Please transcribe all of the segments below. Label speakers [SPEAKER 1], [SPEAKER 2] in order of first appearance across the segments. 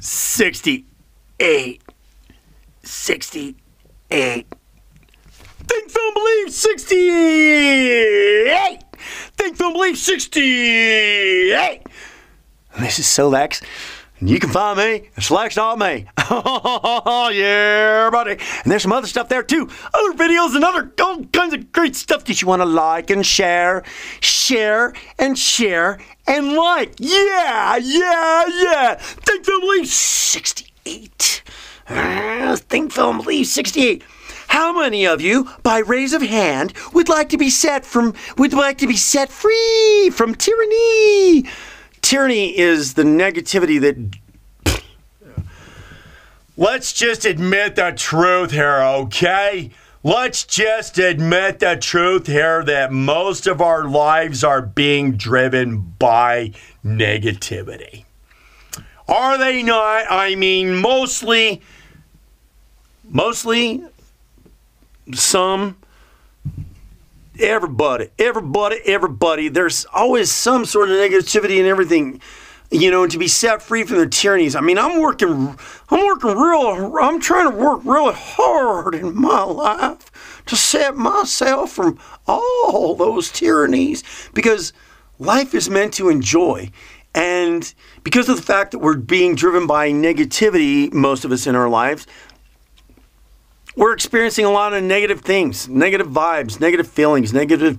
[SPEAKER 1] 68. 68. Think, Film, Believe 68. Think, Film, Believe 68. And this is Solex. And you can find me at Slash.me. Yeah, buddy. And there's some other stuff there too. Other videos and other all kinds of great stuff that you want to like and share. Share and share and like. Yeah. Think, Film, Believe 68. Think, Film, Believe 68. How many of you, by raise of hand, would like to be set free from tyranny? Tyranny is the negativity that... Let's just admit the truth here, okay? Let's just admit the truth here that most of our lives are being driven by negativity. Are they not? I mean, mostly, some... Everybody. There's always some sort of negativity in everything, you know, and to be set free from the tyrannies. I mean, I'm trying to work really hard in my life to set myself from all those tyrannies because life is meant to enjoy. And because of the fact that we're being driven by negativity, most of us in our lives, we're experiencing a lot of negative things, negative vibes, negative feelings, negative...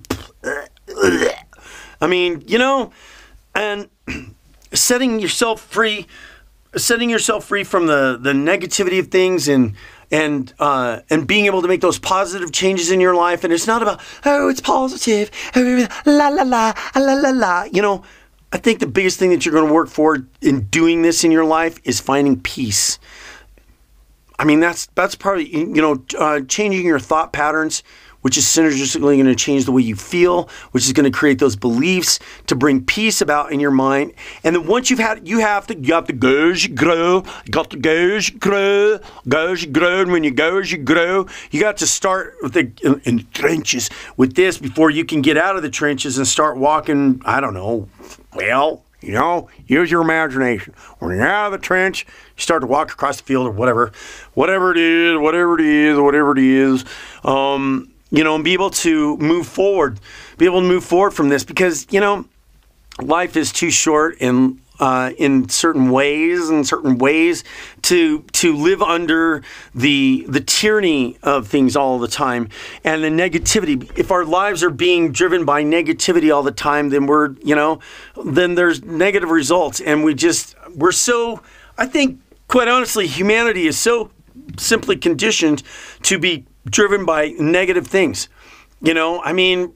[SPEAKER 1] I mean, you know, and setting yourself free from the negativity of things and being able to make those positive changes in your life. And it's not about, oh, it's positive, la, la, la, la, la, la. You know, I think the biggest thing that you're going to work for in doing this in your life is finding peace. I mean, that's probably, you know, changing your thought patterns, which is synergistically going to change the way you feel, which is going to create those beliefs to bring peace about in your mind. And then once you have to go as you grow, and when you go as you grow, you got to start with in the trenches with this before you can get out of the trenches and start walking, I don't know, well... You know, use your imagination. When you're out of the trench, you start to walk across the field or whatever it is. You know, and be able to move forward. Be able to move forward from this because, you know, life is too short in certain ways to live under the tyranny of things all the time and the negativity. If our lives are being driven by negativity all the time, then then there's negative results. And we're so, I think, quite honestly, humanity is so simply conditioned to be driven by negative things. You know, I mean,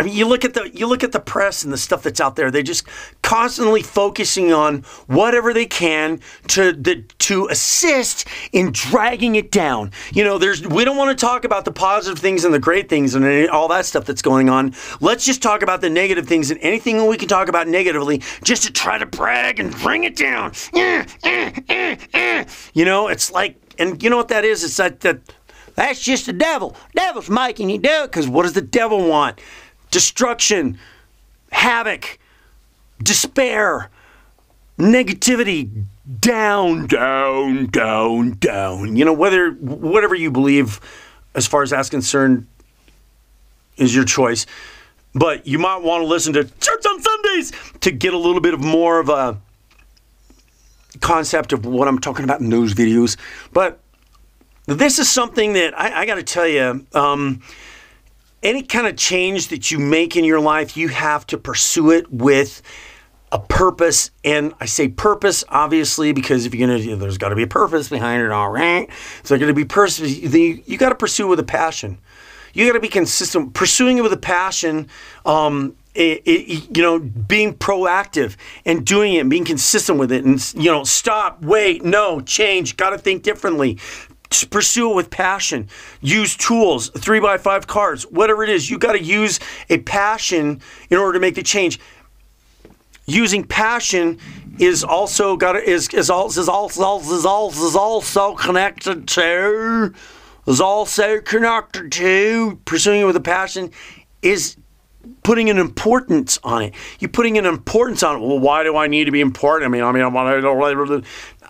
[SPEAKER 1] you look at the press and the stuff that's out there. They're just constantly focusing on whatever they can to assist in dragging it down. You know, we don't want to talk about the positive things and the great things and all that stuff that's going on. Let's just talk about the negative things and anything we can talk about negatively just to try to brag and bring it down. You know, it's like, and you know what that is? It's that that's just the devil. Devil's making you do it because what does the devil want? Destruction, havoc, despair, negativity, down. You know, whatever you believe as far as that's concerned is your choice. But you might want to listen to Church on Sundays to get a little bit of more of a concept of what I'm talking about in those videos. But this is something that I got to tell you, any kind of change that you make in your life, you have to pursue it with a purpose. And I say purpose, obviously, because if you're going to, there's got to be a purpose behind it, all right? So there's going to be purpose. You got to pursue it with a passion. You got to be consistent. Pursuing it with a passion, you know, being proactive and doing it and being consistent with it. And, you know, stop, wait, no, change, got to think differently. Pursue it with passion. Use tools, 3x5 cards, whatever it is. You got to use a passion in order to make the change. Using passion is also connected to pursuing it with a passion is putting an importance on it. You're putting an importance on it. Well, why do I need to be important? I want to,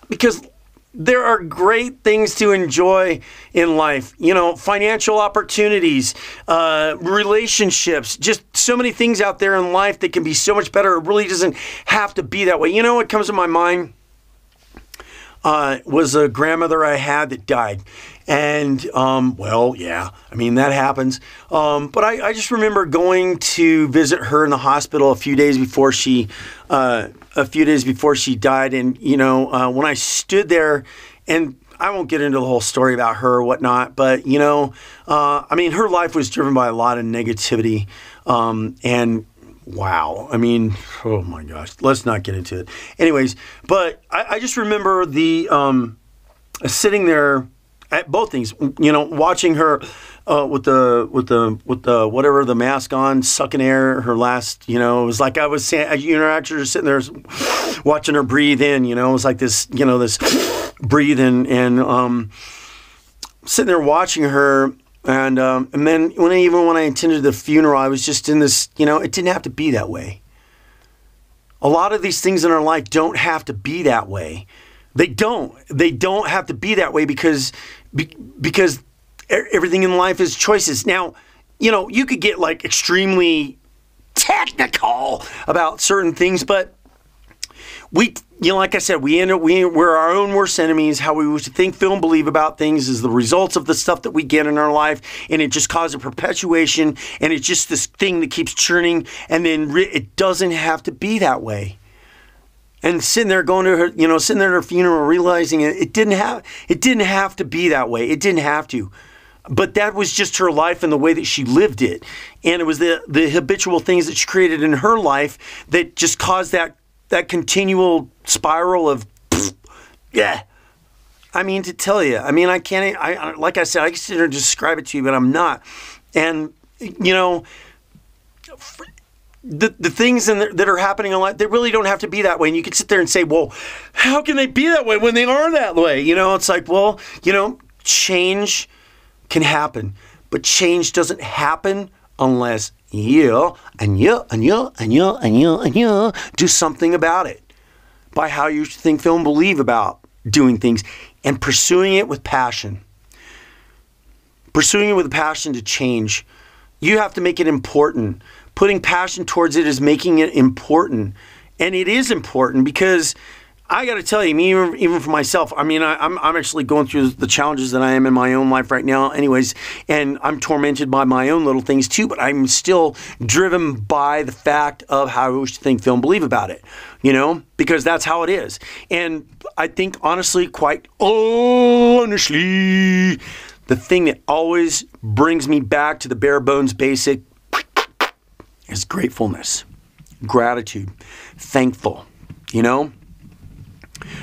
[SPEAKER 1] because there are great things to enjoy in life. You know, financial opportunities, relationships, just so many things out there in life that can be so much better. It really doesn't have to be that way. You know what comes to my mind was a grandmother I had that died. And, well, yeah, I mean, that happens. But I just remember going to visit her in the hospital a few days before she died. And, you know, when I stood there, and I won't get into the whole story about her or whatnot, but, you know, I mean, her life was driven by a lot of negativity. And wow, I mean, oh my gosh, let's not get into it. Anyways, but I just remember sitting there at both things, you know, watching her with the whatever, the mask on, sucking air, her last, you know, it was like I was saying, you know, actually just sitting there watching her breathe in, you know, it was like this, you know, this breathe in, and sitting there watching her. And then when I attended the funeral, I was just in this, you know, it didn't have to be that way. A lot of these things in our life don't have to be that way. They don't have to be that way because everything in life is choices. Now, you know, you could get like extremely technical about certain things, but you know, like I said, we're our own worst enemies. How we think, feel, and believe about things is the results of the stuff that we get in our life, and it just causes a perpetuation, and it's just this thing that keeps churning, and then it doesn't have to be that way. And sitting there going to her, you know, sitting there at her funeral, realizing it didn't have to be that way. It didn't have to. But that was just her life and the way that she lived it. And it was the habitual things that she created in her life that just caused that continual spiral of, yeah. I mean, to tell you, I mean, like I said, I can describe it to you, but I'm not. And, you know, the things that are happening in life, they really don't have to be that way. And you can sit there and say, well, how can they be that way when they are that way? You know, it's like, well, you know, change can happen, but change doesn't happen unless you do something about it by how you think, feel, and believe about doing things and pursuing it with passion. Pursuing it with passion to change. You have to make it important. Putting passion towards it is making it important. And it is important because I got to tell you, even for myself, I mean, I'm actually going through the challenges that I am in my own life right now anyways, and I'm tormented by my own little things too, but I'm still driven by the fact of how I think, feel, and believe about it, you know, because that's how it is. And I think honestly, quite honestly, the thing that always brings me back to the bare bones basic is gratefulness, gratitude, thankful, you know?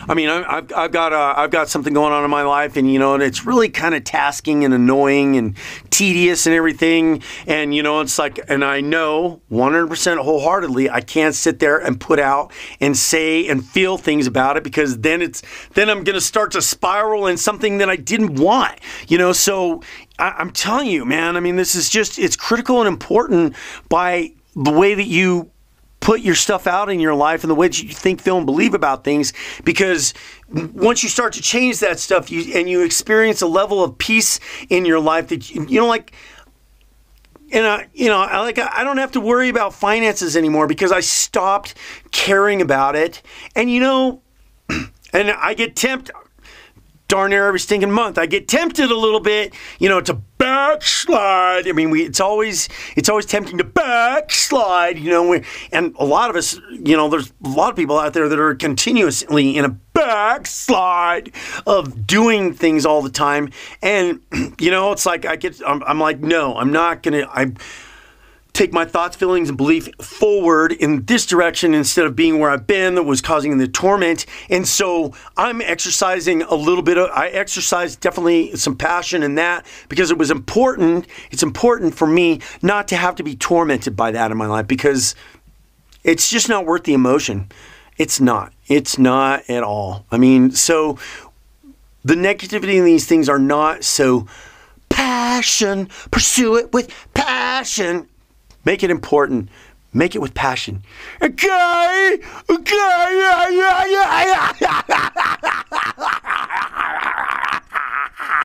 [SPEAKER 1] I mean, I've got something going on in my life, and you know, and it's really kind of tasking and annoying and tedious and everything. And you know, it's like, and I know 100% wholeheartedly, I can't sit there and put out and say and feel things about it, because then I'm going to start to spiral in something that I didn't want. You know, so I'm telling you, man. I mean, this is just, it's critical and important by the way that you put your stuff out in your life and the way that you think, feel, and believe about things, because once you start to change that stuff, you experience a level of peace in your life that you know, like, and I don't have to worry about finances anymore because I stopped caring about it. And you know, and I get tempted. Darn near every stinking month, I get tempted a little bit, you know, to backslide. I mean, it's always tempting to backslide, you know. And a lot of us, you know, there's a lot of people out there that are continuously in a backslide of doing things all the time. And you know, it's like I'm like, no, I'm not gonna. I take my thoughts, feelings, and belief forward in this direction instead of being where I've been that was causing the torment. And so I'm exercising a little bit I exercised definitely some passion in that, because it was important. It's important for me not to have to be tormented by that in my life, because it's just not worth the emotion. It's not at all. I mean, so the negativity in these things are not so passion, pursue it with passion. Make it important. Make it with passion. Okay? Okay?